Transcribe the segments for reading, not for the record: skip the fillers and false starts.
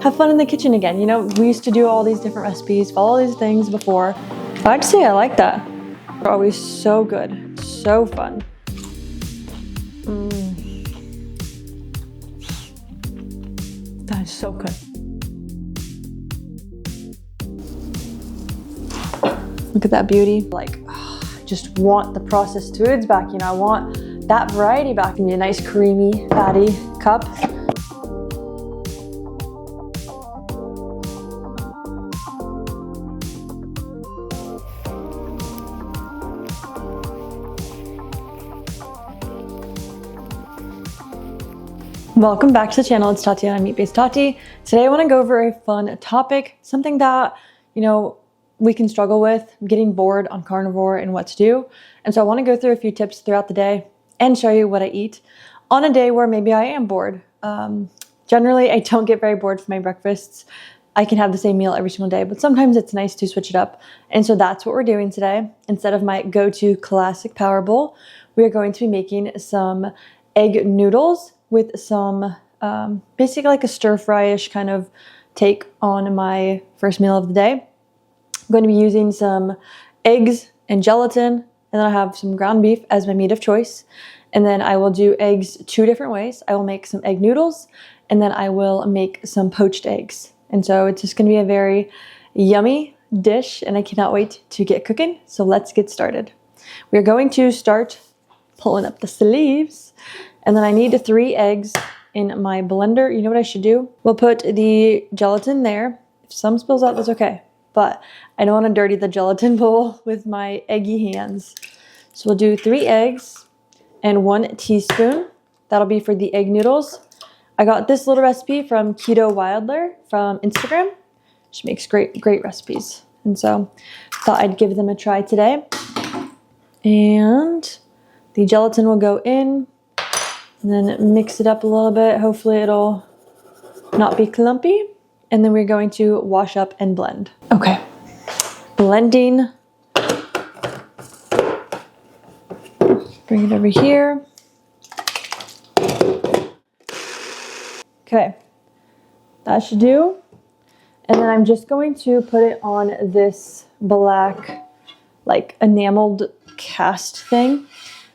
have fun in the kitchen again. You know, we used to do all these different recipes, follow these things before. I'd say I like that. They're always so good, so fun. That is so good. Look at that beauty. Like, I just want the processed foods back. You know, I want that variety back. Give me a nice creamy fatty cup. Welcome back to the channel. It's Tatiana, Meat-Based Tati. Today I want to go over a fun topic, something that, you know, we can struggle with, getting bored on carnivore and what to do. And so I want to go through a few tips throughout the day and show you what I eat on a day where maybe I am bored. Generally, I don't get very bored for my breakfasts. I can have the same meal every single day, but sometimes it's nice to switch it up. And so that's what we're doing today. Instead of my go-to classic power bowl, we are going to be making some egg noodles with some, basically like a stir-fry-ish kind of take on my first meal of the day. I'm going to be using some eggs and gelatin, and then I have some ground beef as my meat of choice. And then I will do eggs two different ways. I will make some egg noodles, and then I will make some poached eggs. And so it's just going to be a very yummy dish, and I cannot wait to get cooking. So let's get started. We're going to start pulling up the sleeves. And then I need 3 eggs in my blender. You know what I should do? We'll put the gelatin there. If some spills out, that's okay. But I don't want to dirty the gelatin bowl with my eggy hands. So we'll do 3 eggs and 1 teaspoon. That'll be for the egg noodles. I got this little recipe from Keto Wilder from Instagram. She makes great recipes. And so thought I'd give them a try today. And the gelatin will go in. And then mix it up a little bit. Hopefully it'll not be clumpy. And then we're going to wash up and blend. Okay, blending. Bring it over here. Okay, that should do. And then I'm just going to put it on this black, like enameled cast thing.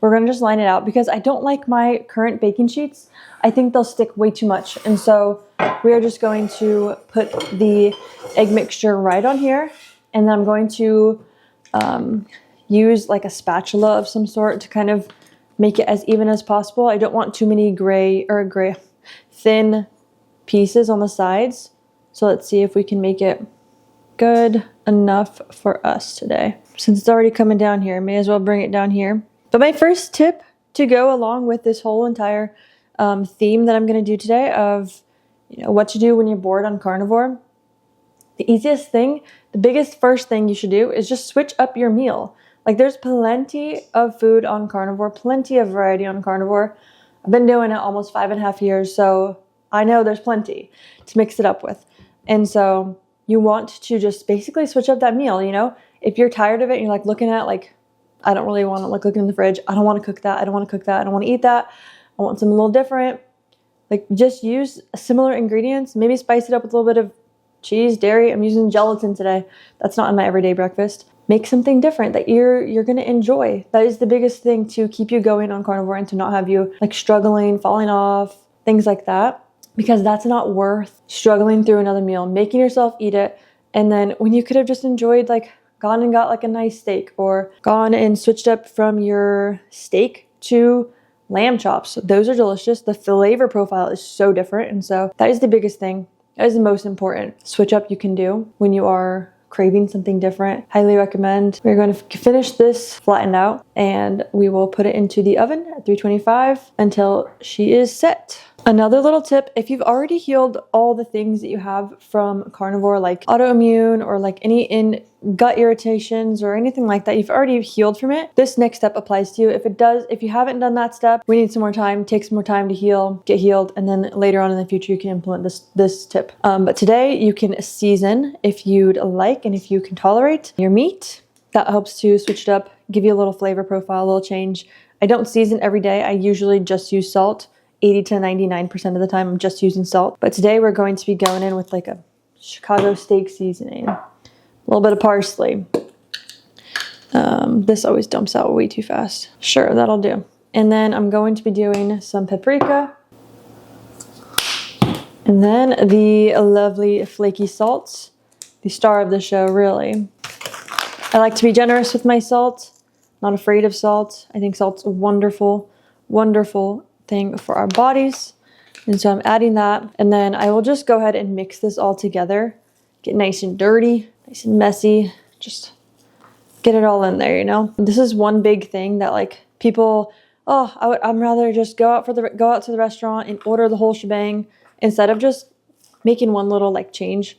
We're going to just line it out because I don't like my current baking sheets. I think they'll stick way too much. And so we are just going to put the egg mixture right on here. And then I'm going to use like a spatula of some sort to kind of make it as even as possible. I don't want too many thin pieces on the sides. So let's see if we can make it good enough for us today. Since it's already coming down here, may as well bring it down here. But my first tip to go along with this whole entire theme that I'm going to do today of, you know, what to do when you're bored on carnivore. The easiest thing, the biggest first thing you should do is just switch up your meal. Like there's plenty of food on carnivore, plenty of variety on carnivore. I've been doing it almost 5.5 years, so I know there's plenty to mix it up with. And so you want to just basically switch up that meal, you know? If you're tired of it and you're like looking at like, I don't really want to look in the fridge. I don't want to cook that. I don't want to cook that. I don't want to eat that. I want something a little different. Like just use similar ingredients. Maybe spice it up with a little bit of cheese, dairy. I'm using gelatin today. That's not in my everyday breakfast. Make something different that you're going to enjoy. That is the biggest thing to keep you going on carnivore and to not have you like struggling, falling off, things like that. Because that's not worth struggling through another meal, making yourself eat it. And then when you could have just enjoyed like gone and got like a nice steak or gone and switched up from your steak to lamb chops. Those are delicious. The flavor profile is so different. And so that is the biggest thing. That is the most important switch up you can do when you are craving something different. Highly recommend. We're going to finish this flattened out and we will put it into the oven at 325 until she is set. Another little tip, if you've already healed all the things that you have from carnivore, like autoimmune or like any gut irritations or anything like that, you've already healed from it, this next step applies to you. If you haven't done that step, we need some more time, take some more time to heal, get healed, and then later on in the future, you can implement this tip. But today you can season if you'd like and if you can tolerate your meat. That helps to switch it up, give you a little flavor profile, a little change. I don't season every day. I usually just use salt 80 to 99% of the time I'm just using salt. But today we're going to be going in with like a Chicago steak seasoning, a little bit of parsley. This always dumps out way too fast. Sure, that'll do. And then I'm going to be doing some paprika. And then the lovely flaky salts, the star of the show, really. I like to be generous with my salt, not afraid of salt. I think salt's a wonderful, wonderful thing for our bodies. And so I'm adding that. And then I will just go ahead and mix this all together. Get nice and dirty, nice and messy. Just get it all in there, you know? This is one big thing that like people, I'd rather just go out to the restaurant and order the whole shebang instead of just making one little like change,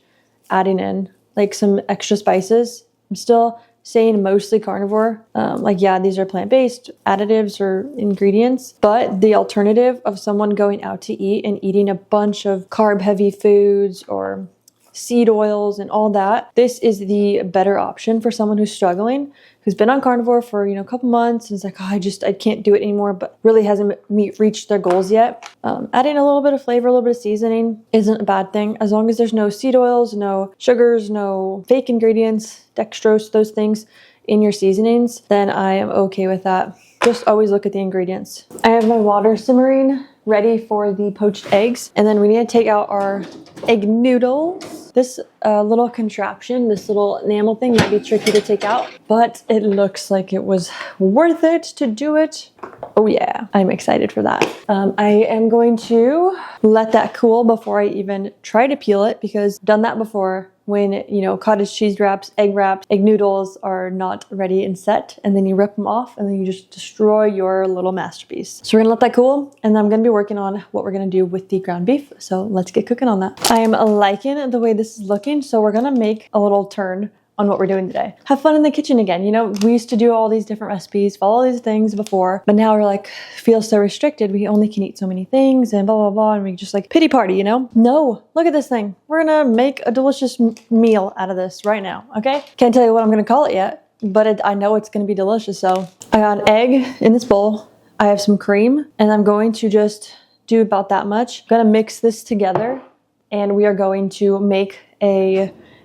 adding in like some extra spices. I'm still saying mostly carnivore. Like, yeah, these are plant-based additives or ingredients, but the alternative of someone going out to eat and eating a bunch of carb-heavy foods or seed oils and all that, this is the better option for someone who's struggling, who's been on carnivore for, a couple months and is like, I can't do it anymore, but really hasn't reached their goals yet. Adding a little bit of flavor, a little bit of seasoning isn't a bad thing, as long as there's no seed oils, no sugars, no fake ingredients, dextrose, those things in your seasonings, then I am okay with that. Just always look at the ingredients. I have my water simmering ready for the poached eggs, and then we need to take out our egg noodles. This little contraption, this little enamel thing might be tricky to take out, but it looks like it was worth it to do it. Oh yeah, I'm excited for that. I am going to let that cool before I even try to peel it, because I've done that before when, cottage cheese wraps, egg noodles are not ready and set, and then you rip them off and then you just destroy your little masterpiece. So we're gonna let that cool, and I'm gonna be working on what we're gonna do with the ground beef. So let's get cooking on that. I am liking the way this is looking, so we're gonna make a little turn on what we're doing today. Have fun in the kitchen again. We used to do all these different recipes, follow these things before, but now we're like, feel so restricted. We only can eat so many things and blah, blah, blah. And we just like pity party, No, look at this thing. We're gonna make a delicious meal out of this right now, okay? Can't tell you what I'm gonna call it yet, but I know it's gonna be delicious. So I got an egg in this bowl. I have some cream, and I'm going to just do about that much. I'm gonna mix this together, and we are going to make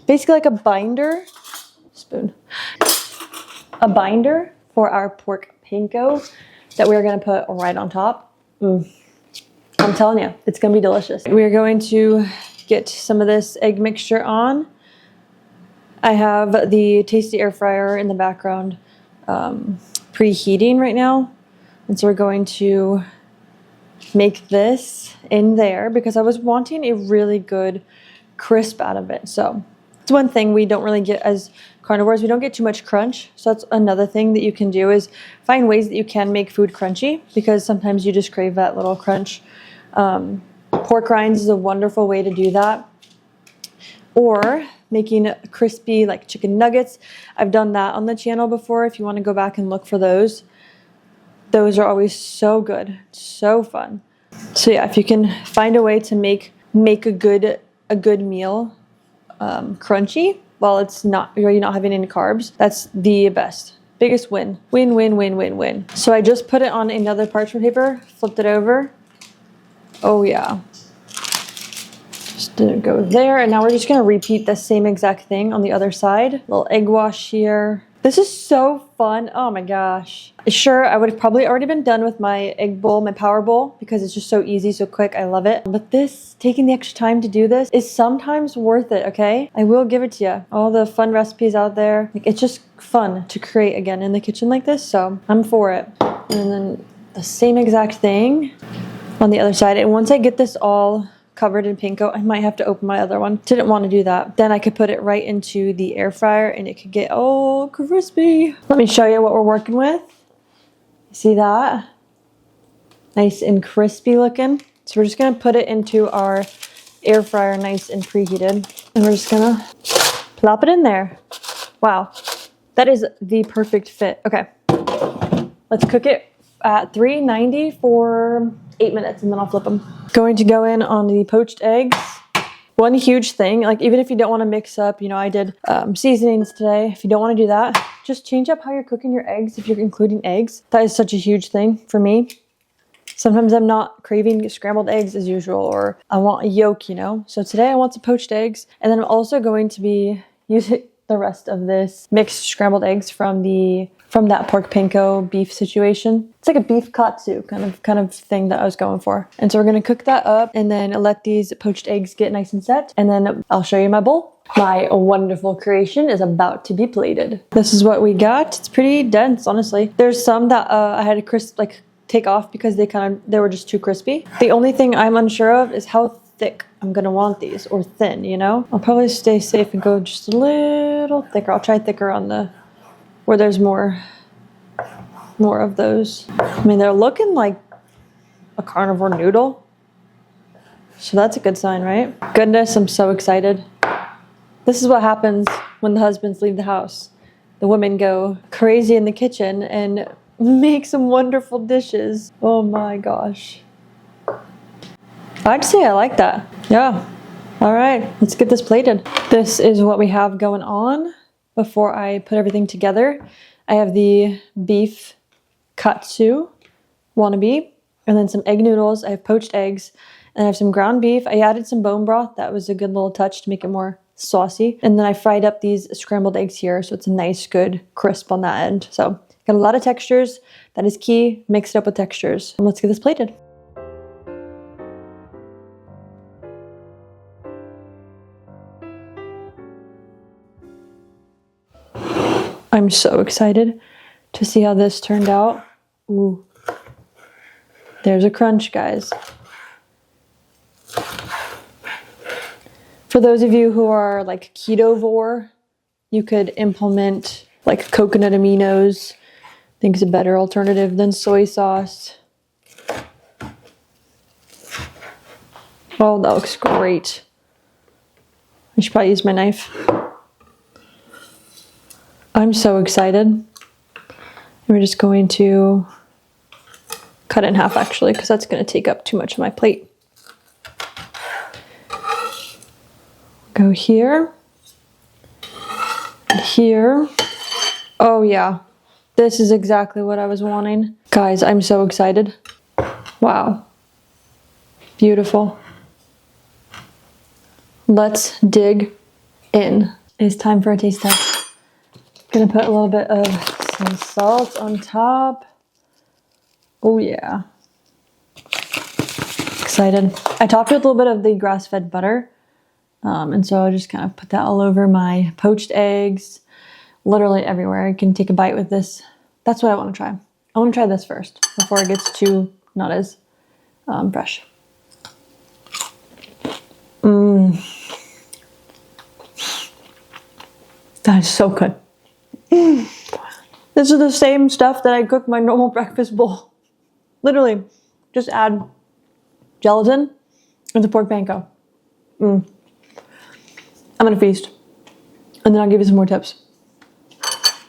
basically like a binder, a binder for our pork panko that we're gonna put right on top. I'm telling you, it's gonna be delicious. We're going to get some of this egg mixture on. I have the Tasty air fryer in the background preheating right now. And so we're going to make this in there because I was wanting a really good crisp out of it. So it's one thing we don't really get as carnivores. We don't get too much crunch. So that's another thing that you can do, is find ways that you can make food crunchy, because sometimes you just crave that little crunch. Pork rinds is a wonderful way to do that. Or making crispy like chicken nuggets. I've done that on the channel before. If you want to go back and look for those are always so good, so fun. So yeah, if you can find a way to make a good meal crunchy while you're not having any carbs, that's the best. Biggest win. Win, win, win, win, win. So I just put it on another parchment paper, flipped it over. Oh yeah. Just didn't go there. And now we're just gonna repeat the same exact thing on the other side. Little egg wash here. This is so fun. Oh my gosh. Sure, I would have probably already been done with my egg bowl, my power bowl, because it's just so easy, so quick. I love it. But taking the extra time to do this is sometimes worth it, okay? I will give it to you. All the fun recipes out there. It's just fun to create again in the kitchen like this, so I'm for it. And then the same exact thing on the other side. And once I get this all covered in panko, I might have to open my other one. Didn't want to do that. Then I could put it right into the air fryer and it could get all crispy. Let me show you what we're working with. See that? Nice and crispy looking. So we're just gonna put it into our air fryer, nice and preheated. And we're just gonna plop it in there. Wow, that is the perfect fit. Okay, let's cook it at 390 for 8 minutes, and then I'll flip them. Going to go in on the poached eggs. One huge thing, like even if you don't want to mix up, I did seasonings today. If you don't want to do that, just change up how you're cooking your eggs if you're including eggs. That is such a huge thing for me. Sometimes I'm not craving scrambled eggs as usual, or I want a yolk, you know? So today I want some poached eggs. And then I'm also going to be using the rest of this mixed scrambled eggs from that pork panko beef situation. It's like a beef katsu kind of thing that I was going for. And so we're gonna cook that up and then let these poached eggs get nice and set. And then I'll show you my bowl. My wonderful creation is about to be plated. This is what we got. It's pretty dense, honestly. There's some that I had to take off because they were just too crispy. The only thing I'm unsure of is how thick I'm gonna want these, or thin, you know? I'll probably stay safe and go just a little thicker. I'll try thicker on where there's more of those. I mean, they're looking like a carnivore noodle. So that's a good sign, right? Goodness, I'm so excited. This is what happens when the husbands leave the house. The women go crazy in the kitchen and make some wonderful dishes. Oh my gosh. I'd say I like that. Yeah. All right, let's get this plated. This is what we have going on before I put everything together. I have the beef katsu wannabe, and then some egg noodles. I have poached eggs, and I have some ground beef. I added some bone broth. That was a good little touch to make it more saucy. And then I fried up these scrambled eggs here, so it's a nice, good crisp on that end. So got a lot of textures. That is key. Mix it up with textures. And let's get this plated. I'm so excited to see how this turned out. Ooh. There's a crunch, guys. For those of you who are like ketovore, you could implement like coconut aminos. I think it's a better alternative than soy sauce. Oh, that looks great. I should probably use my knife. I'm so excited. And we're just going to cut it in half actually, because that's going to take up too much of my plate. Go here. And here. Oh yeah. This is exactly what I was wanting. Guys, I'm so excited. Wow. Beautiful. Let's dig in. It's time for a taste test. Gonna put a little bit of some salt on top. Oh yeah. Excited. I topped it with a little bit of the grass-fed butter. And so I just kind of put that all over my poached eggs. Literally everywhere. I can take a bite with this. That's what I want to try. I want to try this first before it gets too not as fresh. That is so good. This is the same stuff that I cook my normal breakfast bowl. Literally, just add gelatin and the pork panko. I'm gonna feast, and then I'll give you some more tips.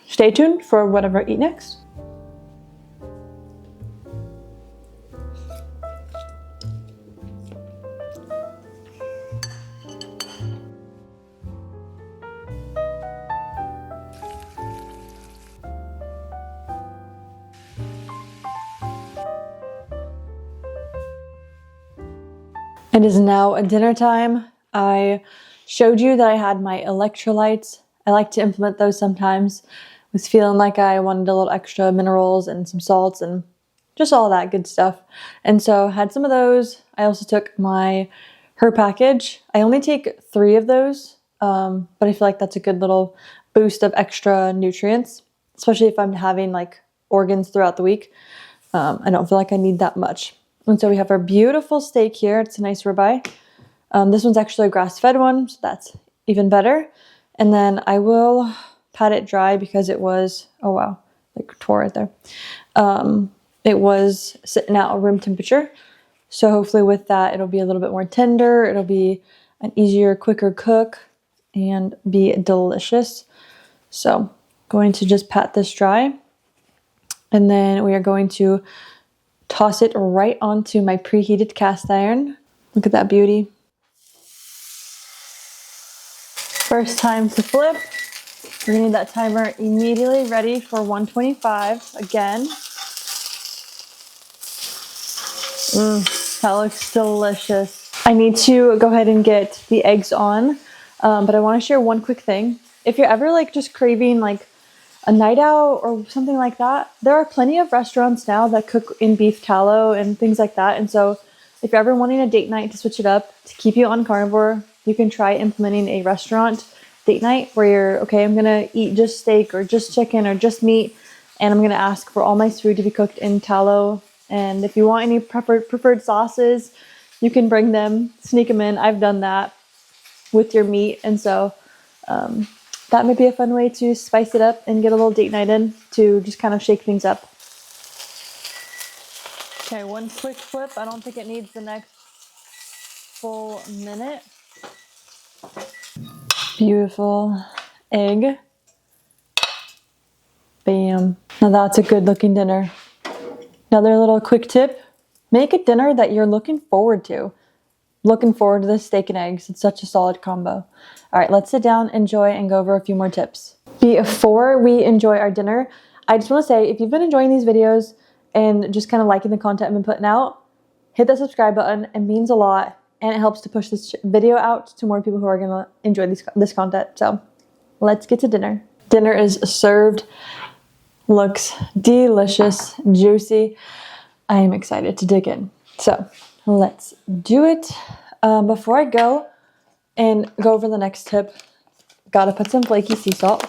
Stay tuned for whatever I eat next. It is now dinner time. I showed you that I had my electrolytes. I like to implement those sometimes. Was feeling like I wanted a little extra minerals and some salts and just all that good stuff. And so I had some of those. I also took her package. I only take 3 of those, but I feel like that's a good little boost of extra nutrients, especially if I'm having like organs throughout the week. I don't feel like I need that much. And so we have our beautiful steak here. It's a nice ribeye. This one's actually a grass-fed one, so that's even better. And then I will pat it dry because it was, oh wow, like tore right there. It was sitting at a room temperature. So hopefully with that, it'll be a little bit more tender. It'll be an easier, quicker cook and be delicious. So going to just pat this dry. And then we are going to toss it right onto my preheated cast iron. Look at that beauty. First time to flip. We're gonna need that timer immediately ready for 125 again. That looks delicious. I need to go ahead and get the eggs on, but I want to share one quick thing. If you're ever like just craving like a night out or something like that, there are plenty of restaurants now that cook in beef tallow and things like that. And so if you're ever wanting a date night to switch it up to keep you on carnivore, you can try implementing a restaurant date night where you're, okay, I'm gonna eat just steak or just chicken or just meat, and I'm gonna ask for all my food to be cooked in tallow. And if you want any preferred sauces, you can bring them, sneak them in. I've done that with your meat. And so that might be a fun way to spice it up and get a little date night in to just kind of shake things up. Okay, one quick flip. I don't think it needs the next full minute. Beautiful egg. Bam. Now that's a good looking dinner. Another little quick tip. Make a dinner that you're looking forward to. Looking forward to this steak and eggs. It's such a solid combo. All right, let's sit down, enjoy, and go over a few more tips. Before we enjoy our dinner, I just want to say, if you've been enjoying these videos and just kind of liking the content I've been putting out, hit that subscribe button. It means a lot, and it helps to push this video out to more people who are going to enjoy this content. So let's get to dinner. Dinner is served. Looks delicious, juicy. I am excited to dig in. So let's do it. Before I go and go over the next tip, gotta put some flaky sea salt,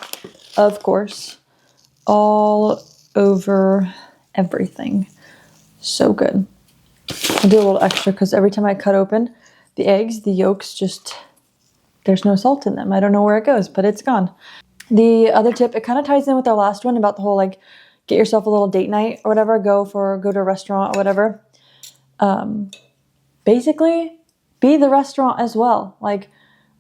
of course, all over everything. So good. I'll do a little extra because every time I cut open the eggs, the yolks just, there's no salt in them. I don't know where it goes, but it's gone. The other tip, it kind of ties in with our last one about the whole like get yourself a little date night or whatever, go to a restaurant or whatever. Basically, be the restaurant as well. Like,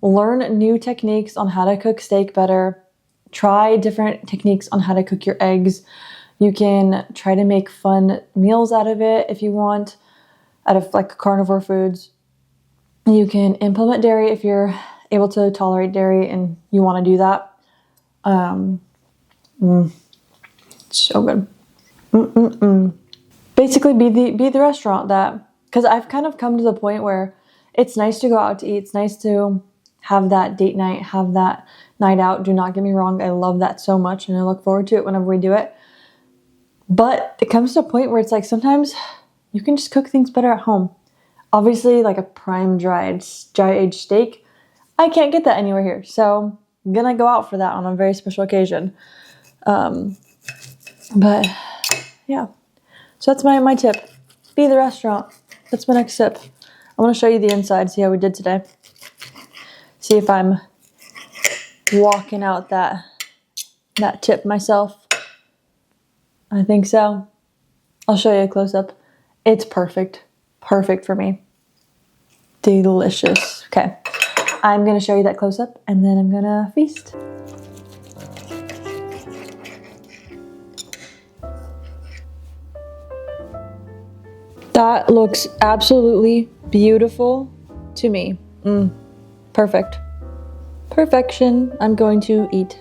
learn new techniques on how to cook steak better. Try different techniques on how to cook your eggs. You can try to make fun meals out of it if you want, out of like carnivore foods. You can implement dairy if you're able to tolerate dairy and you want to do that. So good. Basically, be the restaurant that, because I've kind of come to the point where it's nice to go out to eat. It's nice to have that date night, have that night out. Do not get me wrong. I love that so much and I look forward to it whenever we do it. But it comes to a point where it's like sometimes you can just cook things better at home. Obviously, like a prime dry aged steak, I can't get that anywhere here. So I'm gonna go out for that on a very special occasion. But yeah, so that's my tip. Be the restaurant. That's my next tip. I want to show you the inside, see how we did today. See if I'm walking out that tip myself. I think so. I'll show you a close-up. It's perfect. Perfect for me. Delicious. Okay. I'm going to show you that close-up, and then I'm going to feast. That looks absolutely beautiful to me. Perfect. Perfection. I'm going to eat.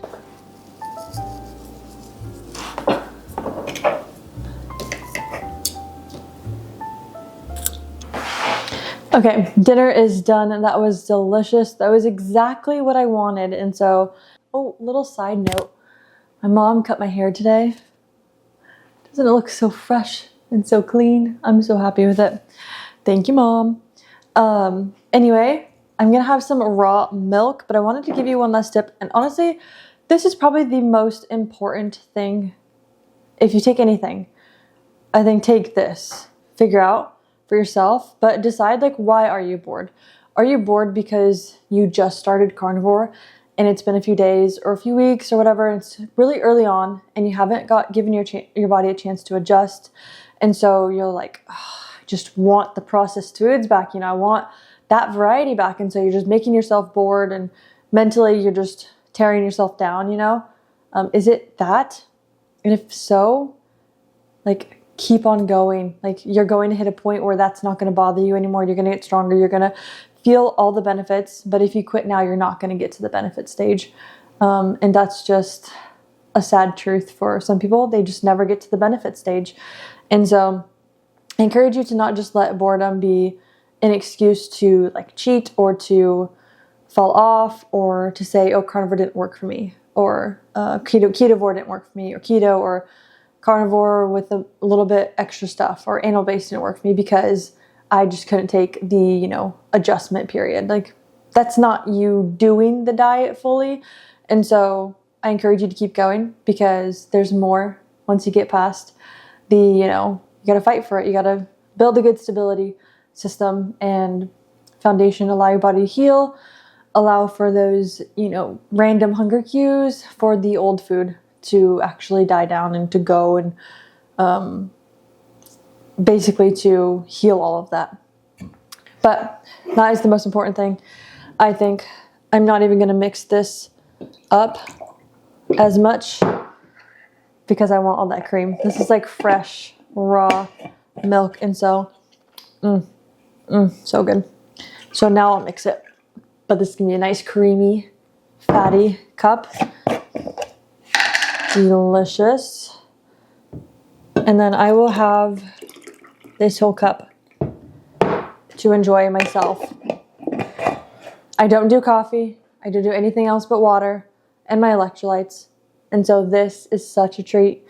Okay, dinner is done, and that was delicious. That was exactly what I wanted. And so, oh, little side note. My mom cut my hair today. Doesn't it look so fresh and so clean? I'm so happy with it. Thank you, Mom. Anyway, I'm gonna have some raw milk, but I wanted to give you one last tip. And honestly, this is probably the most important thing. If you take anything, I think take this. Figure out for yourself, but decide, like, why are you bored? Are you bored because you just started carnivore and it's been a few days or a few weeks or whatever, and it's really early on and you haven't given your body a chance to adjust, and so you're like, oh, I just want the processed foods back, I want that variety back, and so you're just making yourself bored and mentally you're just tearing yourself down, is it that? And if so, like, keep on going. Like, you're going to hit a point where that's not going to bother you anymore. You're going to get stronger. You're going to feel all the benefits. But if you quit now, you're not going to get to the benefit stage. And that's just a sad truth for some people. They just never get to the benefit stage. And so I encourage you to not just let boredom be an excuse to like cheat or to fall off or to say, oh, carnivore didn't work for me, or ketovore didn't work for me, or keto or carnivore with a little bit extra stuff, or animal-based didn't work for me because I just couldn't take the, you know, adjustment period. Like, that's not you doing the diet fully. And so I encourage you to keep going, because there's more once you get past the, you know, you got to fight for it. You got to build a good stability system and foundation, allow your body to heal, allow for those, you know, random hunger cues for the old food to actually die down and to go, and basically to heal all of that. But that is the most important thing, I think. I'm not even going to mix this up as much because I want all that cream. This is like fresh, raw milk, and so, so good. So now I'll mix it. But this is going to be a nice, creamy, fatty cup. Delicious. And then I will have this whole cup to enjoy myself. I don't do coffee. I don't do anything else but water and my electrolytes. And so this is such a treat,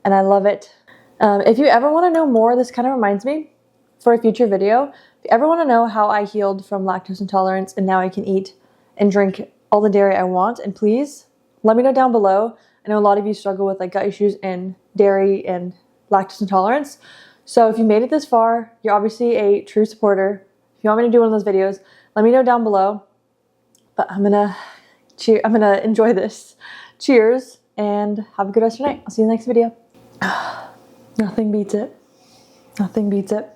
and I love it. If you ever want to know more, this kind of reminds me for a future video. If you ever want to know how I healed from lactose intolerance and now I can eat and drink all the dairy I want, and please let me know down below. I know a lot of you struggle with like gut issues and dairy and lactose intolerance. So if you made it this far, you're obviously a true supporter. If you want me to do one of those videos, let me know down below. But I'm gonna enjoy this. Cheers, and have a good rest of your night. I'll see you in the next video. Nothing beats it. Nothing beats it.